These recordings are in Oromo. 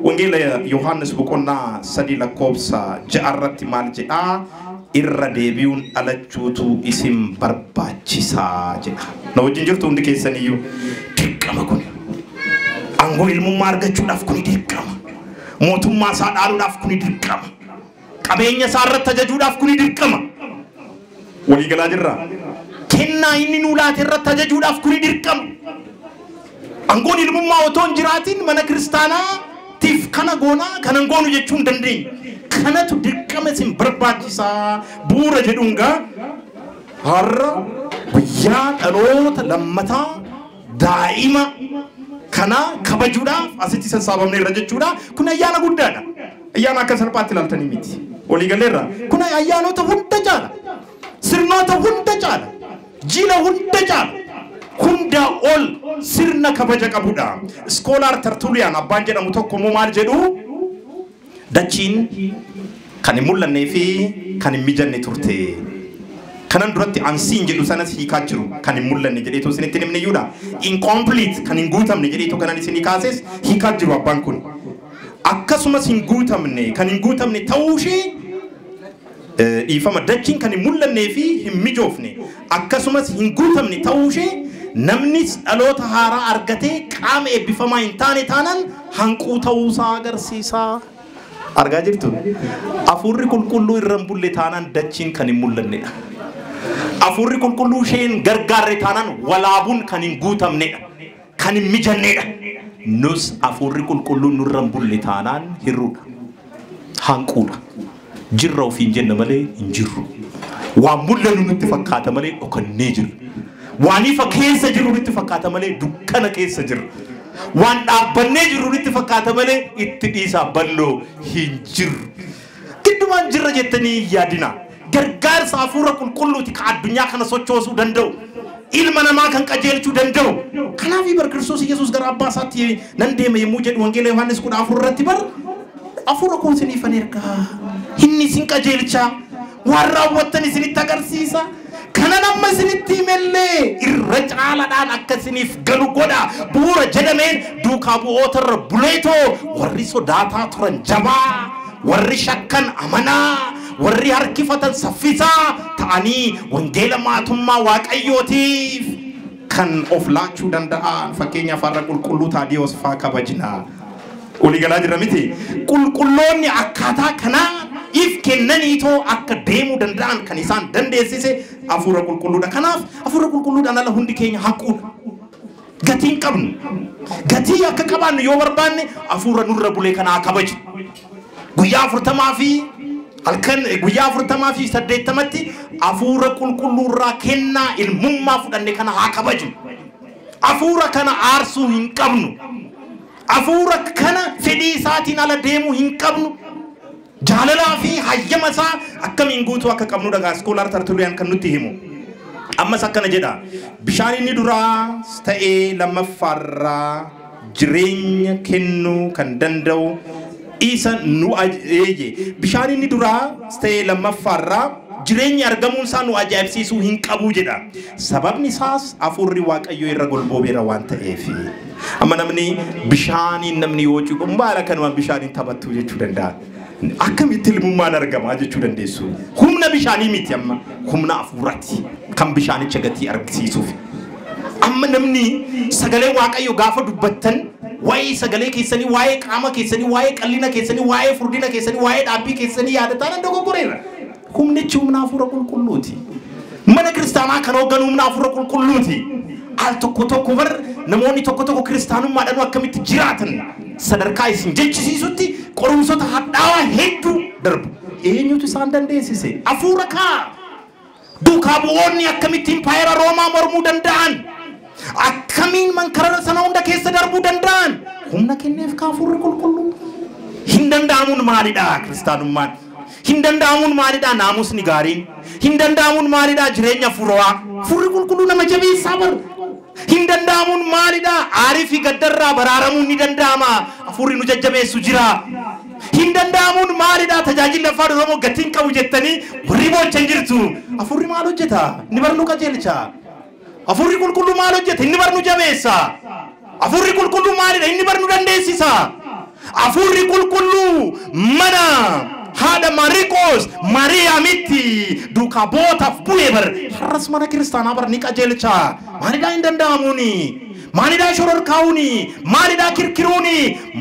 Wangela Yohannes Bukona Sadila Kopsa Jarrati Malja Irra Debiun Alachutu Isim Barbachisa. No ginger to indicate you Tikamakun Ango ilmu marga chudaf kunidikam Motuma Sadaf kunidikam Kabenya Sarata Judaf kunidikam Waligaladra Kenna inula terrata Judaf kunidikam Ango ilmu mauton jiratin mana Kristana Tif kana gona kana ngonu jechun dandi kana tu dirkama sim barbachisa bura jedunga har biya alota lamata daima kana kabajuda asiti sasabamne rajechuda kuna ayana guddada ayana kasarpati laltani miti oligalera kuna ayana to hunda jala sirna to hunda jala jila hunda jala Hunda all sirna kabaja kabuda scholar Tertullian abanja mutoko mumal jedu dachin kanimulla nefi kanimijanne turte kanan duratti ansin jedu sanas hikachru kanimulla ne jedu sinetinem ne yuda incomplete kaningutam ne jedu kanan sinikases hikachru abankun akkasuma singutam ne kaningutam ne tawshi ifama dachin kanimulla nefi himmijofne akkasuma singutam ne tawshi Namnis alota hara argate qame ebifama intane tanan hanqu tawusa agarsiisa arga jirtu afurri kulkullu irrambulle tanan dachin kanimullanne afurri kulkullu sheen gargarre tanan walabun kanin gutamne kanin mijanne nus afurri kulkullu nurrambulle tanan hirruda hanquda jirra fi jenna male injirru wa mullanu nutti fakkata male okanne jiru Wani fakkeessa jiru itti fakkaata malee dukkana keessa jiru. Waan dhaabbannee jiru itti fakkaata malee itti dhiisaa balloo hin jiru. Giddumaan jirra jettanii yaadina. Gargaarsa hafuura qulqulluuti ka addunyaa kana sochoosuu danda'u. Ilma namaa kan qajeelchuu danda'u. Kanaaf bar Kiristoos Yesuus gara abbaa isaatti nan deema yemmuu jedhu wangeela Yohaannis 14 irratti bar hafuura koo isiniif ergaa. Inni isin qajeelcha. Waan raawwattan isinitti agarsiisa. Kana nama isinitti melle irra caalaadhaan akka isiniif galu godha bu'uura jedhameen duukaa bu'ootarra buleetoo warri sodaataa turan jabaa warri shakkan amanaa warri harkifatan saffisaa ta'anii wangeela maatummaa waaqayyootiif kan of laachuu danda'an fakkeenyaaf har'a qulqulluu Taadiyoos faa kabajnaa oligalaa jira miti qulqulloonni akkaataa kanaa if kennaniitoo akka deemuu danda'an kan isaan dandeessise afura qulqulluudha kanaaf afura qulqulluudhaan ala hundi keenya haquudha gatiin qabnu gatii akka qabaannu yoo barbaanne afura nurra bulee kanaa kabaju guyyaa 40 fi halkan guyyaa 40 fi 80tti afura qulqulluurraa kennaa ilmummaa fudhanne kana haa kabaju afura kana aarsuu hin qabnu afura kana fedhii isaatiin ala deemuu hin qabnu Jalala fi hayyama sa akkamiin guutuu akka qabnu dhagaa scholar Tertullian kan nutti himu ammas akkana jedha bishaan inni duraa ta'ee lammaffaarraa jireenya kennuu kan danda'u isa nu ajeeye bishaan inni duraa ta'ee lammaffaarraa jireenya argamuun isaa nu ajaa'ibsiisuu hin qabu jedha sababni isaas afurri waaqayyoo irra golboobeera waan ta'eef amma namni bishaaniin namni yoo cuqu maala kanuma bishaaniin taphattu jechuu danda'a akkamitti ilmummaan argamaa jechuu dandeessu humna bishaanii miti amma humna afurati kan bishaanicha gatii argisiisuuf amma namni sagalee waaqayyo gaafa dubbattan waa'ee sagalee keessanii waa'ee qaama keessanii waa'ee qallina keessanii waa'ee furdina keessanii waa'ee dhaabbii keessanii yaadataan dogoggoreera humnichi humna afura qulqulluuti mana kiristaanaa kan hoogganu humna afura qulqulluuti al tokko bar namoonni tokko kiristaanummaadhaan akkamitti jiraatan sadarkaa isin jechisiisutti qorumsota hadhaawaa hedduu darbu eenyutu isaan dandeessise afura kaa duukaa bu'oonni akkamitti impaayera roomaa mormuu danda'an akkamiin mankarara sana hunda keessa darbuu danda'an humna kenneef kaa afurri qulqulluu hin danda'amuun maalidha kiristaanummaan Hindandaamuun maalidha naamusni gaariin. Hindandaamuun maalidha jireenya furaa. Furri qulqulluu nama jabeessaa bar. Hindandaamuun maalidha aarii fi gaddarraa baraaramuun ni danda'ama. Furri nu jajjabeessu jira. Hindandaamuun maalidha tajaajila afaan Oromoo gatiin qabu jettanii warri boochan jirtu. Furri maal hojjeta? Inni barnu qajeelcha. Furri qulqulluu maal hojjeta? Inni barnu jabeessa. Furri qulqulluu maalidha? Inni barnu dandeessisa. Furri qulqulluu mana haadha Maariqoos Maariyaamitti duukaa bootaaf bu'ee bar har'as mana kiristaanaa bar ni qajeelcha. Maalidhaa hin danda'amuuni? Maalidhaa shororkaa'uuni? Maalidhaa kirkiruuni?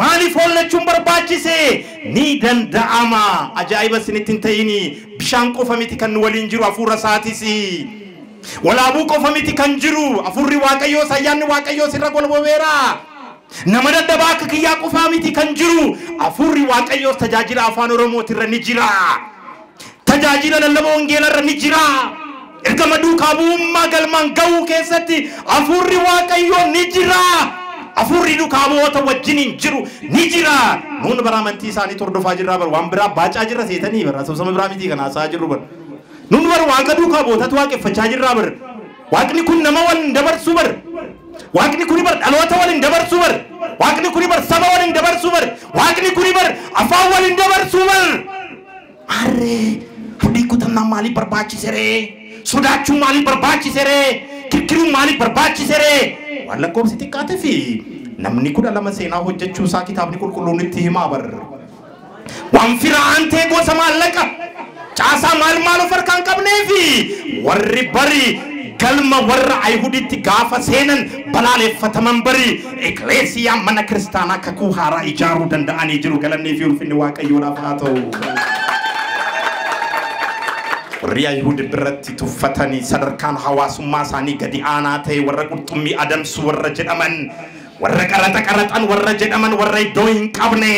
Maaliif hollachuun barbaachise? Ni danda'ama. Ajaa'iba isinitti hin ta'ini. Bishaan qofa miti kan waliin jiru hafuura isaatis. Walaabuu qofa miti kan jiru hafuurri Waaqayyoo ayyaanni Waaqayyoo sirra golbobeera. Nama daddabaa akka kiyyaa qofaa miti kan jiru hafuurri Waaqayyoo tajaajila afaan Oromootirra ni jira. Tajaajila lallabaa wangeelarra ni jira. Ergama duukaa bu'ummaa galmaan ga'uu keessatti hafuurri Waaqayyoo ni jira. Hafuurri duukaa bu'oota wajjiniin jiru ni jira. Nuun bara amantii isaanii hordofaa jirra bar waan biraa baacaa jirra seetanii bar asabsama biraa miti kan haasaa jirru bar. Nuun bar waaqa duukaa bu'ootatu waaqeffachaa jirra bar. Waaqni kun nama waliin dabarsu bar. Waaqni kuni bar dhaloota waliin dabarsu bar. Waaqni kuni bar saba waliin dabarsu bar. Waaqni kuni bar afaan waliin dabarsu bar. Arree fudhii kutannaa maaliif barbaachise ree? Sodaachuun maaliif barbaachise ree? Kirkiruun maaliif barbaachise ree? Waan lakkoofsi xiqqaate fi namni 12 seenaa hojjechuu isaa kitaabni qulqulluun itti himaa bar. Waan firaan ta'e gosa maallaqa caasaa maal of harkaan qabnee fi warri bari galma warra Ayhuditti gaafa seenan balaaleffataman bari ekleesiyaa mana kiristaanaa kakuu haaraa ijaaruu danda'anii jiru. Galannii fi ulfinni Waaqayyoodhaaf haa ta'u. Warri Ayhudi biratti tuffatanii sadarkaan hawaasummaa isaanii gadi aanaa ta'e warra qurxummii adamsu warra jedhaman warra qaraxan warra jedhaman warra iddoo hin qabne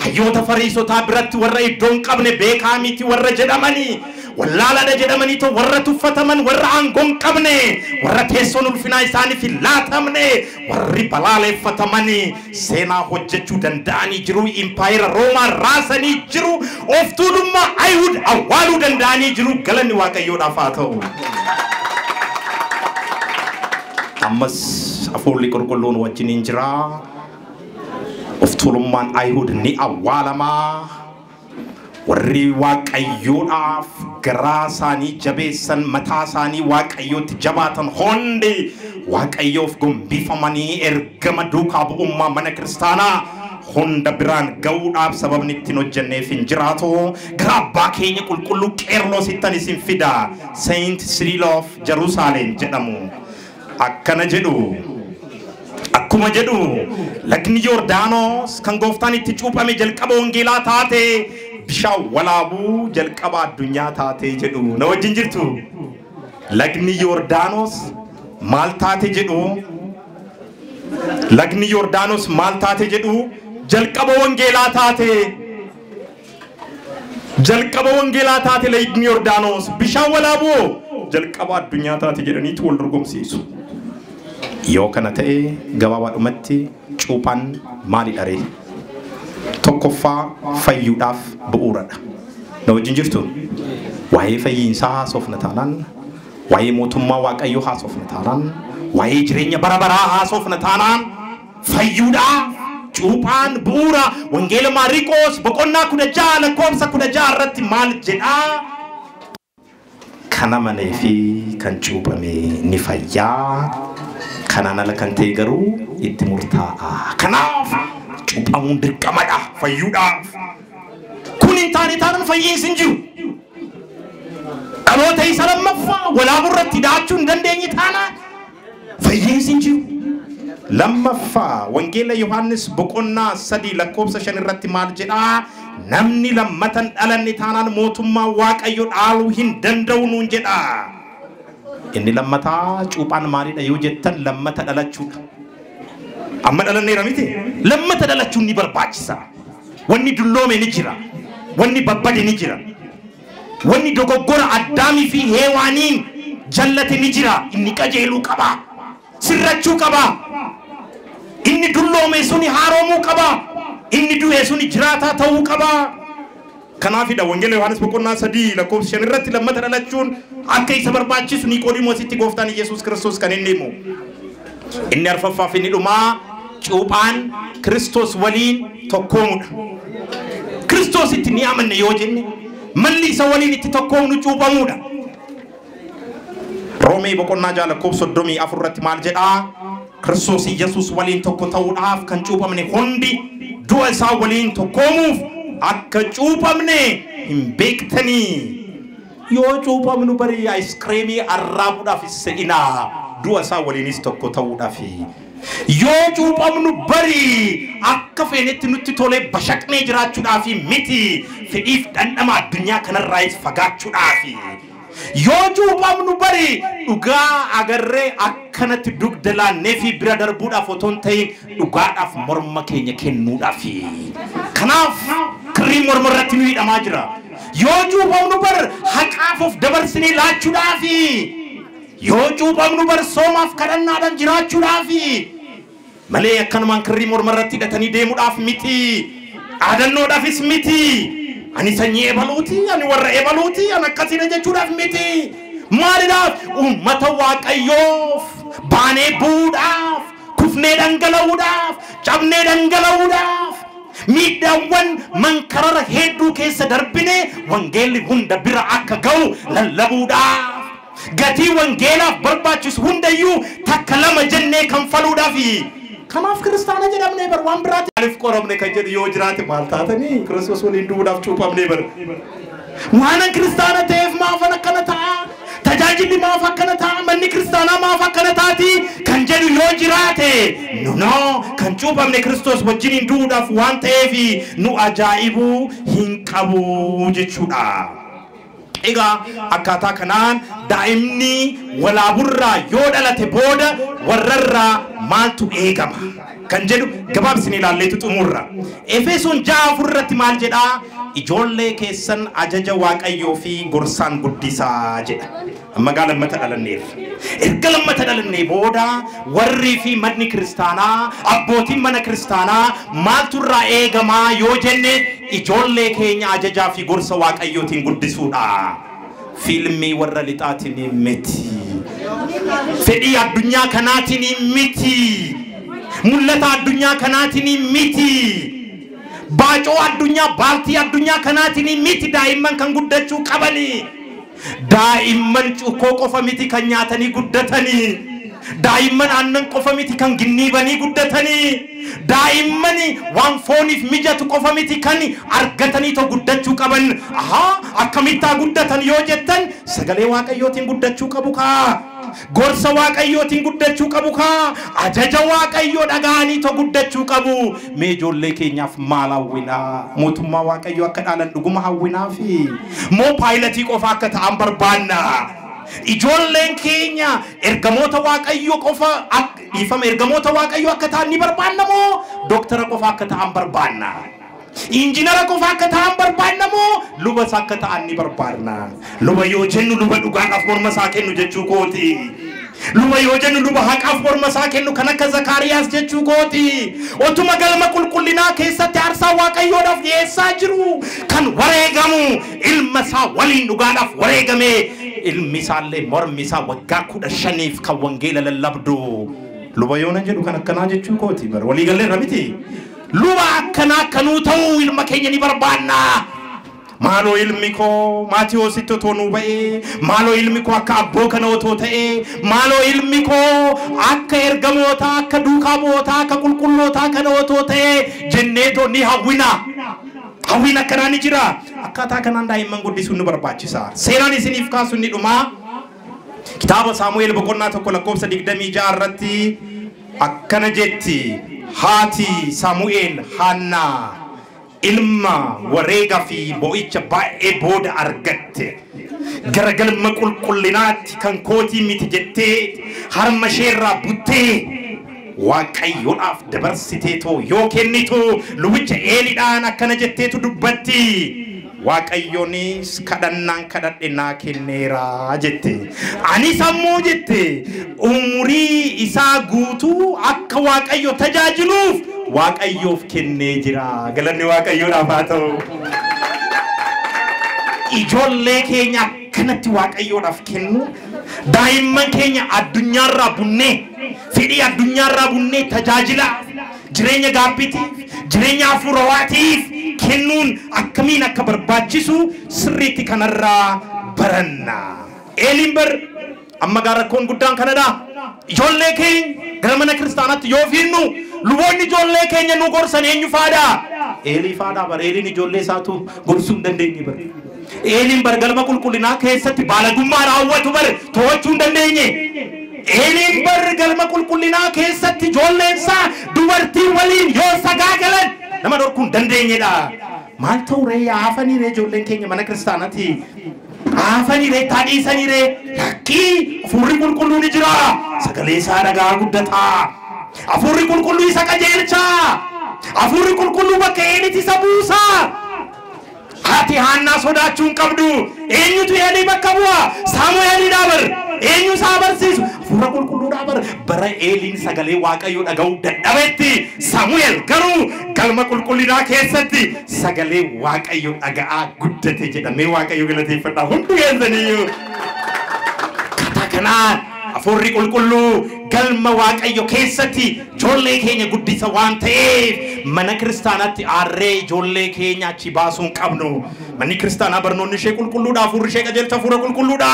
hayyoota fariisotaa biratti warra iddoo hin qabne beekaa miti warra jedhamanii wallaalaadha jedhamanii to warra tuffataman warra aangoon qabne warra teessoon ulfinaa isaaniif hin laatamne warri balaaleffatamanii seenaa hojjechuu danda'anii jiru. Impaayera Roomaa raasanii jiru. Of tuulummaa Ayhud awwaaluu danda'anii jiru. Galanni Waaqayyoodhaaf haa ta'u. Ammas hafuurri qulqulluun wajjiniin jira. Of tuulummaan Ayhud ni awwaalamaa. Warri Waaqayyoodhaaf garaa isaanii jabeessan mataa isaanii Waaqayyootti jabaatan hundi Waaqayyoof gombifamanii ergama duukaa bu'ummaa mana kiristaanaa hunda biraan ga'uudhaaf sababni ittiin hojjenneef hin jiraatu. Gara abbaa keenya qulqulluu Qeerloosittan isin fida. Saint Cyril of Jerusalem jedhamu akkana jedhu. Akkuma jedhu lagni Yordaanos kan gooftaan itti cuuphame jalqaba wangeelaa taate bishaan walaabuu jalqaba addunyaa taate jedhu. Na wajjin jirtu lagni Yordaanos maal taate jedhu. Lagni Yordaanos maal taate jedhu jalqaba wangeelaa taate. Jalqaba wangeelaa taate lagni Yordaanos bishaan walaabuu jalqaba addunyaa taate jedhaniitu wal dorgomsiisu. Yoo kana ta'e gabaabaadhumatti cuuphaan maalidha ree? Tokkoffaa fayyuudhaaf bu'uuradha. Na wajjin jirtu waa'ee fayyinsaa haasofna taanaan, waa'ee mootummaa Waaqayyoo haasofna taanaan, waa'ee jireenya bara baraa haasofna taanaan fayyuudhaaf cuuphaan bu'uura. Wangeela Maariqoos boqonnaa 16 lakkoofsa 16 irratti maal jedhaa? Kana malee fi kan cuuphame ni fayyaa. Kanaan ala kan ta'e garuu itti murtaa'a. Kanaaf cuuphamuun dirqamadha fayyuudhaaf. Kun hin taane taanaan fayyinsi hin jiru. Dhaloota isa lammaffaa walaabuu irratti daachuu hin dandeenye taanaan fayyinsi hin jiru. Lammaffaa wangeela Yohaannis boqonnaa 3 lakkoofsa 5 irratti maal jedhaa? Namni lammatan dhalanne taanaan mootummaa Waaqayyoo dhaaluu hin danda'u nuun jedhaa. Inni lammataa cuuphaan maalidha yoo jettan lammata dhalachuudha. Amma dhalanneera miti? Lammata dhalachuun ni barbaachisa. Wanni dulloome ni jira. Wanni babbade ni jira. Wanni dogoggora Addaamii fi Heewaaniin jallate ni jira. Inni qajeeluu qaba. Sirrachuu qaba. Inni dulloome suni haaromuu qaba. Inni du'e suni jiraataa ta'uu qaba. Kanaafi da wangeela Yohaannis boqonnaa 3 lakkoofsa 5 irratti lammata dhalachuun akka isa barbaachisu Niqoodimoositti gooftaan Yesuus Kiristoos kan inni himu. Inni arfaffaaf inni dhumaa cuuphaan Kiristoos waliin tokkoomudha. Kiristoositti ni amanne yoo jenne malli isa waliin itti tokkoomnu cuuphamuudha. Roomee boqonnaa 6 lakkoofsa 34 irratti maal jedhaa? Kiristoos Yesuus waliin tokko ta'uudhaaf kan cuuphamne hundi du'a isaa waliin tokkoomuuf akka cuuphamne hin beektanii. Yoo cuuphamnu bari aiskreemii arraabuudhaaf se'inaa du'a isaa waliinis tokko ta'uudhaaf. Yoo cuuphamnu bari akka feenetti nutti tolee bashaqnee jiraachuudhaaf miti fedhiif dhandhama addunyaa kanarraayis fagaachuudhaaf. Yoo cuuphamnu bari dhugaa agarree akkanatti dugdalaannee fi bira darbuudhaaf otoo hin ta'in dhugaadhaaf morma keenya kennuudhaaf. Kanaaf kirrii morma irratti nu hidhamaa jira. Yoo cuuphamnu bar haqaaf of dabarsinee laachuudhaaf. Yoo cuuphamnu bar soomaaf kadhannaadhaan jiraachuudhaaf. Malee akkanumaan kirrii morma irratti hidhatanii deemuudhaaf miti. Dhaadannoodhaafis miti. Ani sanyii ebaluuti, ani warra ebaluuti, ani akkasiin jechuudhaaf miti. Maaliidhaaf uummata Waaqayyoof baanee bu'uudhaaf, kufnee dhangala'uudhaaf, cabnee dhangala'uudhaaf, miidhaawwan mankarara hedduu keessa darbine wangeelli hunda bira akka ga'u lallabuudhaaf, gatii wangeelaaf barbaachisu hundayyuu takka lama jennee kanfaluudhaafi. Kanaaf kiristaana jedhamnee bar waan biraati alif qoramne kan jedhu yoo jiraate maal taatanii Kiristoos waliin du'uudhaaf cuuphamnee bar. Waan kiristaana ta'eef maaf akkana ta'a? Tajaajilli maaf akkana ta'a? Manni kiristaanaa maaf akkana taati? Kan jedhu yoo jiraate no kan cuuphamne Kiristoos wajjiniin du'uudhaaf waan ta'eef nu ajaa'ibuu hin qabu jechuudha. Egaa akkaataa kanaan daa'imni walaaburraa yoo dhalate booda warrarraa maaltu eegama kan jedhu gabaabsinee ilaalleetu xumurra. Efesoon 6:4 irratti maal jedhaa? Ijoollee keessan ajaja Waaqayyoo fi gorsaan guddisaa jedha. Amma lammata dhalanneef. Erga lammata dhalannee booda warri fi manni kiristaanaa, abbootiin mana kiristaanaa maaltu irraa eegamaa yoo jenne ijoollee keenya ajajaa fi gorsa Waaqayyootiin guddisuudha. Fiilmii warra lixaatiin miti. Fedhii addunyaa kanaatiin miti. Mul'ata addunyaa kanaatiin miti. Baacoo addunyaa, baaltii addunyaa kanaatiin miti daa'imman kan guddachuu qabani. Daa'imman cukkoo qofa miti kan nyaatanii guddatanii. Daa'imman aannan qofa miti kan ginniibanii guddatanii. Daa'imman waan fooniif mijatu qofa miti kan argatanii to guddachuu qaban. Akkamitti guddatan yoo jettan sagalee Waaqayyootiin guddachuu qabu kaa. Gorsa Waaqayyootiin guddachuu qabu kaa. Ajaja Waaqayyoo dhaga'anii to guddachuu qabu. Mee ijoollee keenyaaf maal hawwinaa? Mootummaa Waaqayyoo akka dhaalan dhuguma hawwinaa fi moo paayilatii qofa akka ta'an barbaanna? Ijoolleen keenya ergamoota Waaqayyoo qofa dhiifama ergamoota Waaqayyoo akka ta'an ni barbaanna moo dooktara qofa akka ta'an barbaanna? Injiinara qofa akka ta'an barbaanna moo lubas akka ta'an ni barbaanna? Luba yoo jennu luba dhugaadhaaf morma isaa kennu jechuu kooti. Luba yoo jennu luba haqaaf morma isaa kennu kan akka Zakariyaas jechuu kooti. Otuma galma qulqullinaa keessatti aarsaa Waaqayyoodhaaf dhiyeessaa jiru kan wareegamu ilma isaa waliin dhugaadhaaf wareegame. Ilmi isaallee mormi isaa waggaa 15 kan wangeela lallabdu. Luba yoo nan jedhu kan akkanaa jechuu kooti bar walii gallee rabiti. Luba akkanaa kanuu ta'uu ilma keenya ni barbaanna. Maaloo ilmi koo Maatiyoositti otoo nuu ba'ee, maaloo ilmi koo akka abboo kana otoo ta'ee, maaloo ilmi koo akka ergamootaa, akka duukaa bu'ootaa, akka qulqullootaa kana otoo ta'ee jenneetoo ni hawwina. Hawwina akkanaa ni jira. Akkaataa kanaan daa'imman guddisuun nu barbaachisa. Seeraan isiniif kaasuun ni dhuma. Kitaaba Saamu'eel boqonnaa 1 lakkoofsa 26 irratti akkana jetti. Haati Saamu'eel Haannaa ilma wareega fi boo'icha baay'ee booda argatte. Garagalma qulqullinaatti kan kootii miti jettee harma isheerraa buttee Waaqayyoodhaaf dabarsiteetoo yoo kennitu lubicha Eeliidhaan akkana jetteetu dubbatti. Waaqayyoonis kadhannaan kadhadhe naa kenneera jette. Ani sammuu jette umurii isaa guutuu akka Waaqayyo tajaajiluuf Waaqayyoof kennee jira. Galanni Waaqayyoodhaaf haa ta'u. ijoollee keenya kanatti waaqayyoodhaaf kennu daa'imman keenya addunyaarraa bunnee fedhii addunyaarraa bunnee tajaajila jireenya gaabbiitiif jireenya hafuurawaatiif kennuun akkamiin akka barbaachisu sirriitti kanarraa baranna. Eeliin bar amma gaarakkoon guddaan kanadha. Ijoollee keenya gara mana kiristaanaatti yoo fiinnu luboonni ijoollee keenya nu gorsan eenyu faadha? Eelii faadha. Bar eeliin ijoollee isaatu gorsuu hin dandeenye bar. Eeliin bar galma qulqullinaa keessatti baalagummaa raawwatu bar to'achuu hin dandeenye. Eeliin bar galma qulqullinaa keessatti ijoolleen isaa dubartii waliin yoo sagaagalan nama dhorkuu hin dandeenyedha. Maal ta'u ree haafanii ree ijoolleen keenya mana kiristaanaatti haafanii ree taadhiisanii ree lakkii hafuurri qulqulluun ni jira. Sagalee isaa dhagaa guddataa. Hafuurri qulqulluu isa qajeelchaa. Hafuurri qulqulluu bakka eelitti isa buusaa. Haati Haannaa sodaachuu hin qabdu. Eenyutu Eelii bakka bu'a? Saamu'eelidha bar. Eenyu isaa barsiisu? Hafuura qulqulluudha bar. Bara Eeliin sagalee Waaqayyoo dhaga'uu dadhabetti Saamu'eel garuu galma qulqullinaa keessatti sagalee Waaqayyoo dhaga'aa guddate jedhamee Waaqayyoo galateeffadha. Hundi keessaniyyuu. Kanaan hafuurri qulqulluu galma Waaqayyoo keessatti ijoollee keenya guddisa waan ta'eef mana kiristaanaatti aarree ijoollee keenya achi baasuun qabnu. Manni kiristaanaa barnoonni ishee qulqulluudha, hafuurri ishee qajeelcha hafuura qulqulluudha.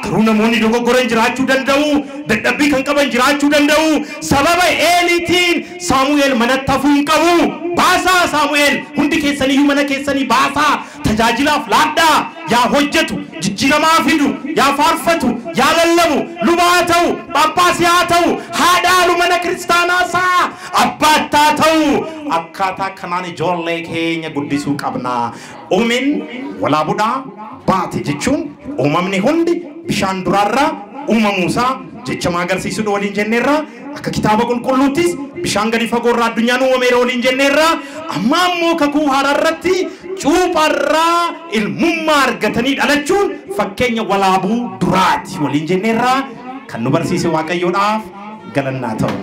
Garuu namoonni dogoggoran jiraachuu danda'u, dadhabbii kan qaban jiraachuu danda'u. Sababa Eeliitiin Saamu'eel manatti hafuu hin qabu. Baasaa Saamu'eel hundi keessaniyyuu mana keessanii baasaa tajaajilaaf laadhaa. Yaa hojjetu, jijjiiramaa fidu, yaa faarfatu, yaa lallabu, lubaa ta'u, Phaaphaasii haa ta'u, haadhaalu mana kiristaanaa isaa abbaattaa ta'u. Akkaataa kanaan ijoollee keenya guddisuu qabna. Uumin walaabuudhaa baate jechuun uumamni hundi bishaan duraarraa uumamuusaa jecha agarsiisudha waliin jenneerra. Akka kitaaba qulqulluuttis bishaan gadi fagoorraa addunyaan uumameera waliin jenneerra. Amma ammoo kakuu haaraarratti cuupharraa ilmummaa argatanii dhalachuun fakkeenya walaabuu duraati waliin jenneerra. Kan nu barsiise Waaqayyoodhaaf galannaa ta'u.